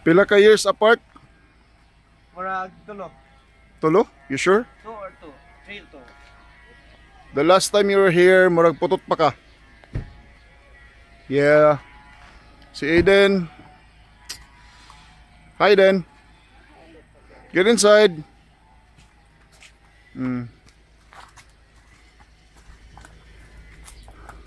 Pila ka years apart? Murag tulo. Tulo? You sure? 2 or 2. 3 to. The last time you were here, murag putot pa ka. Yeah. Si Aiden. Hi, Aiden. Get inside.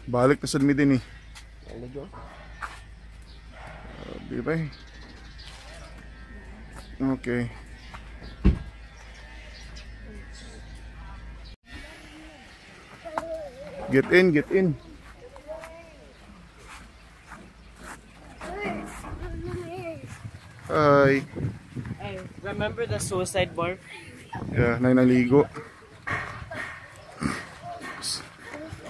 Balik na sa midin eh. Di ba eh? Okay. Get in, get in. Hi. Hey, remember the suicide bar? Yeah, naligo.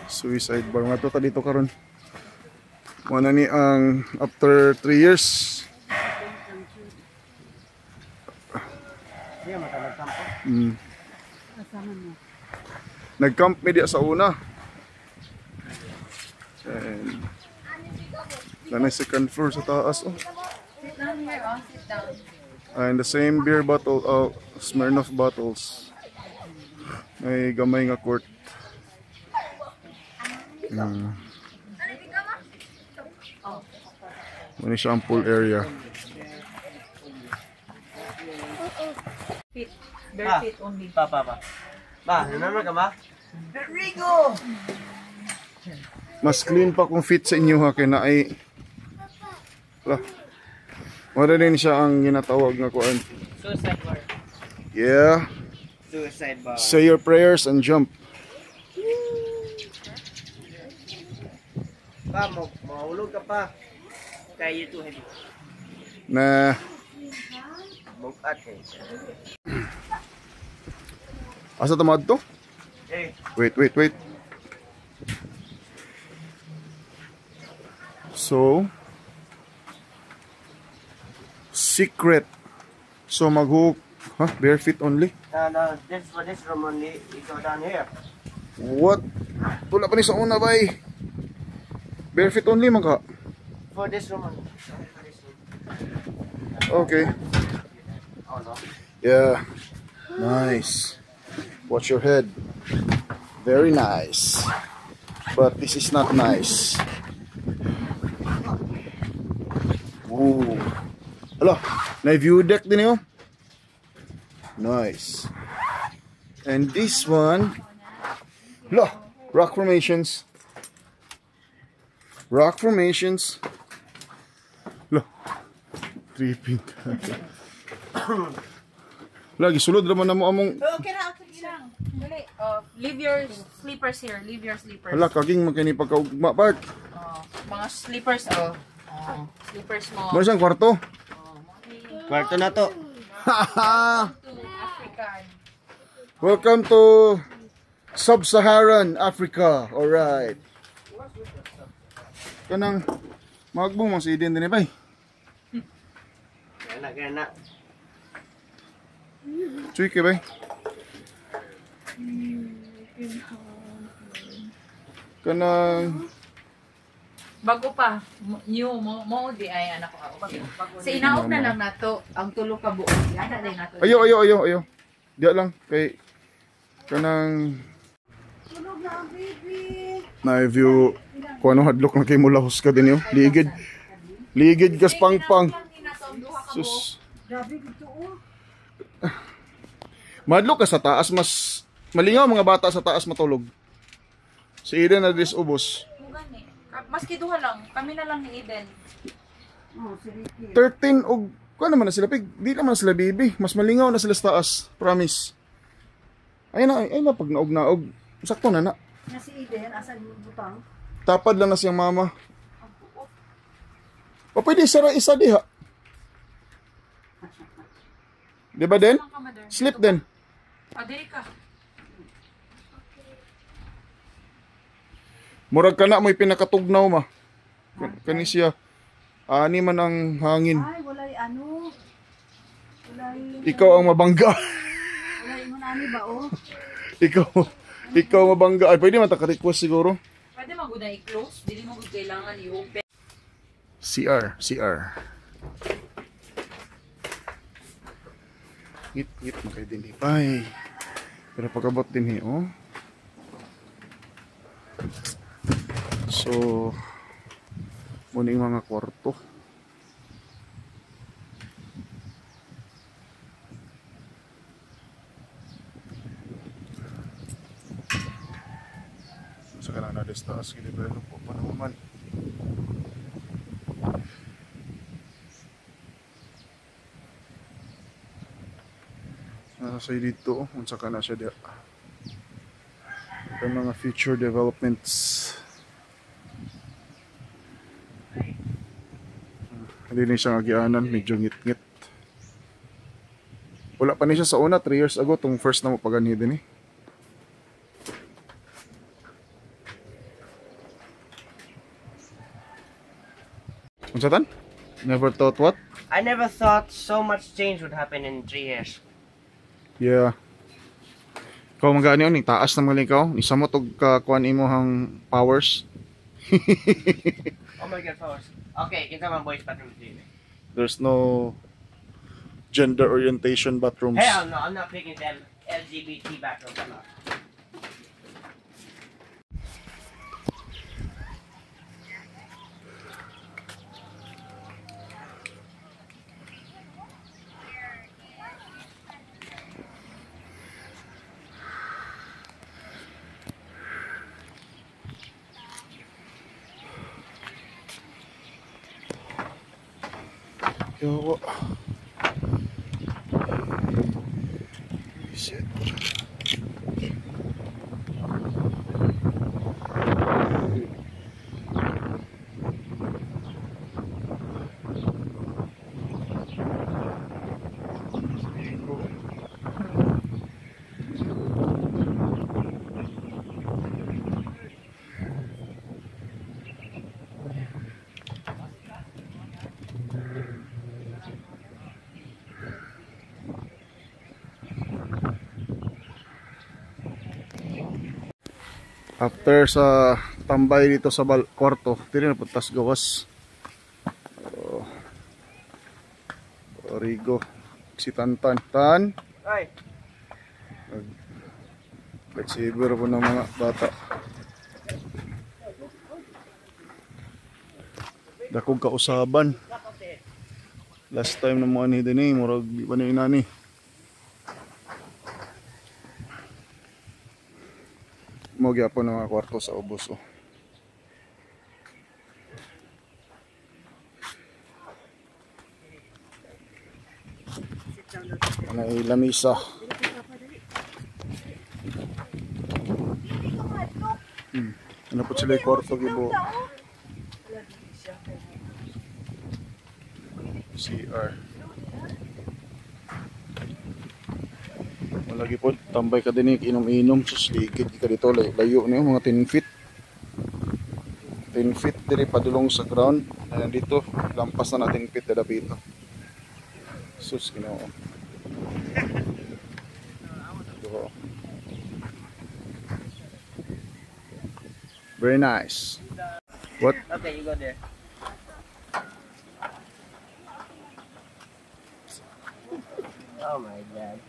Suicide bar nga to dito karon. Mana ni ang after 3 years. Diya matalagkampo. Nag-camp media sa una. And na second floor sa taas oh. Sit down here, oh, sit down. And the same beer bottle, Smirnoff bottles. May gamay nga court. Muna siya ang pool area. Feet. Bare feet only. Pa. Ba, remember ka ba? Rigo! Mas clean pa kung fit sa inyo ha, kaya na ay wala din siya ang ginatawag na kuan. Suicide bar. Yeah. Suicide bar. Say your prayers and jump. Pa, mahulog ka pa. Kaya you too heavy. Na Bukat eh. asa tamad to? Eh, Wait. So secret. So maghook, bare feet only. no, for this room only, you go down here. What? Tula pa ni sa una bay. Bare feet only man ka. For this room only. Okay. Oh no. Yeah. Nice. Watch your head. Very nice. But this is not nice. Ooh. Hello. Na-view deck din yun. Nice. And this one. Hello. Rock formations. Rock formations. Hello. Tripping. Lagi sulod naman na mo among. Okay na. Dali. Leave your sleepers here. Leave your sleepers. Hala, kaging magkani pagkaugma part. Mga sleepers, sleepers mo. Mo siyang kwarto. Kwarto na to. African. Welcome to Sub-Saharan Africa. Alright. Kanang magbong mga si Eden din eh, bay. Kaya na. Chuy ke, bay. Kanang Bago pa. New mo di ay anak ko. Sa inaog na lang nato ang tulo ka buo. Ana din nato. Ayo. Diya lang kay kanang Tulog na ang baby. na-view kung ano hadlok na kay mula husga din yo. Ligid kas pangpang. Sus. Grabe dito oh. Madlok ka sa taas, mas malingaw mga bata sa taas matulog. Si Eden na disubos. Maski duha lang, kami na lang ni Eden. 13 og kuan naman na sila pig. Di naman sila baby. Mas malingaw na sila sa taas. Promise. Ay na pag naog. Sakto na na. Na si Eden asa butang? Tapad lang na siyang mama. O pwede isa diha. Di ba din? Sleep din. Diri ka. Murag ka na mo'y pinakatugnaw ma. Kani siya. Ani man ang hangin. Ay, walay ano. Walay. Ikaw ang mabangga. Walay mo nani ba oh? Ikaw mabangga. Ay, pwede man taka-request siguro. Pwede magud i-close, dili mo gud kailangan i-open. CR. Ngit makay din ipay. Pero pagabot din oh. So muna yung mga kwarto. Sa kanang na-destaas kinibelo po pa naman. Nasa dito, unsa ka na siya diya. Ito mga future developments. Hindi na siya agianan, medyo ngit-ngit. Wala pa ni siya sa una, 3 years ago, itong first na mo pagani din eh. Unsa tan? Never thought what? I never thought so much change would happen in 3 years. Yeah. Ikaw magani ni taas na mga ikaw, isa mo tog kuan imo hang powers. Oh my god, powers. Okay, kita man boys bathroom din. There's no gender orientation bathrooms. Hell no, I'm not picking them LGBT bathrooms. I'm not. Yo. Shit. After sa tambay dito sa kwarto, tiri na putas gawas. Origo si Tantan. Tan. Ay. Lightsaber po ng mga bata. Dakog kausaban. Last time na mo ani din eh, murag di pa na inani. Mo gyapon ang mga kwarto sa ubos oh. May lamisa. Ano po sila yung kwarto gibo? CR. Lagi po, tambay ka din inom-inom, susligid ka dito, layo na yung mga 10 feet 10 feet diri padulong sa ground, ayan dito, lampas na natin feet na dapito. Sus, ginoo. Very nice. What? Okay, you go there. Oh my god.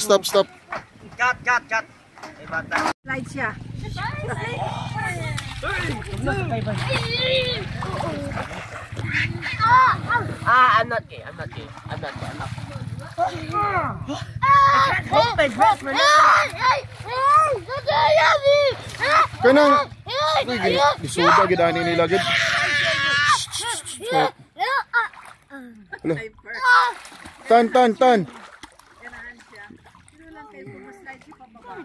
Stop. Cut. Slide siya. I'm not gay. Hold my breath, man. Kanang isuda gidani nila gid. Hello. Tan. Ganahan siya. Sino lang kayo pumaslide siya pababa.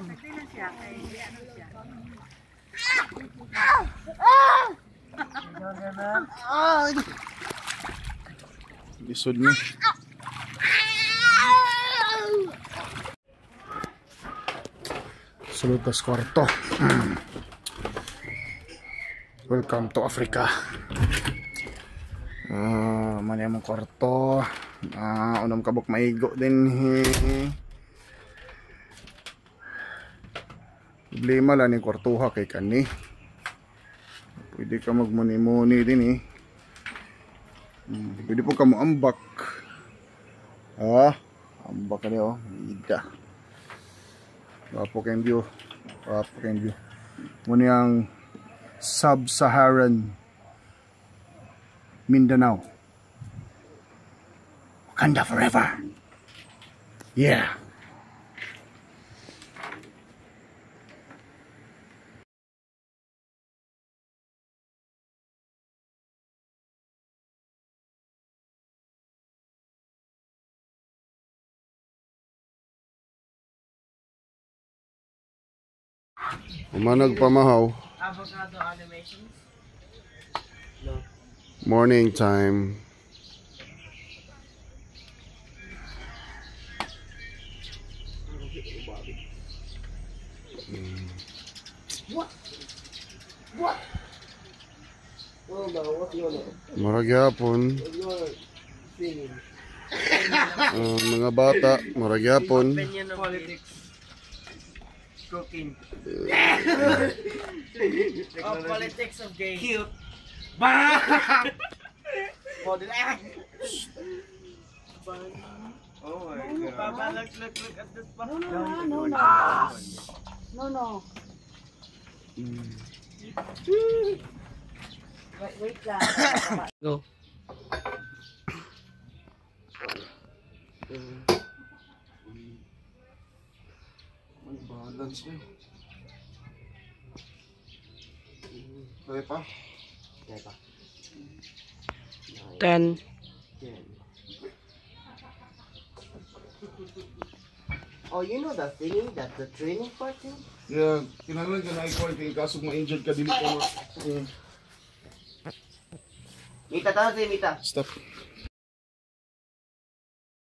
Nagdilan siya kay ano siya. Lisod ni. Sulod tas kwarto. Welcome to Africa. Mani among kwarto. Unang kabok maigo din. Problema lang yung kwartuha kay kani. Pwede ka magmuni-muni din Pwede po ka mo ambak. Ambak ka niyo. Ida. Wapo kayong view. Muna yung Sub-Saharan Mindanao. Wakanda forever. Yeah. Umanag pamahaw. Avocado animations? No. Morning time. What? Oh no, what you want? Marag yapon. Singing. Mga bata, marag yapon. Opinion of politics. Cooking. Politics of gay. Cute. Model. Oh my god. Papa, look at this. No. Wait lang. Go. Balance mo. Kaya pa? 10. Oh, you know the thingy, that the training part thing? Yeah, kinahanglan ka na i-quarantine kaso ma-injured ka dili ka mo. Mita, tawag sa'yo, Mita. Stop.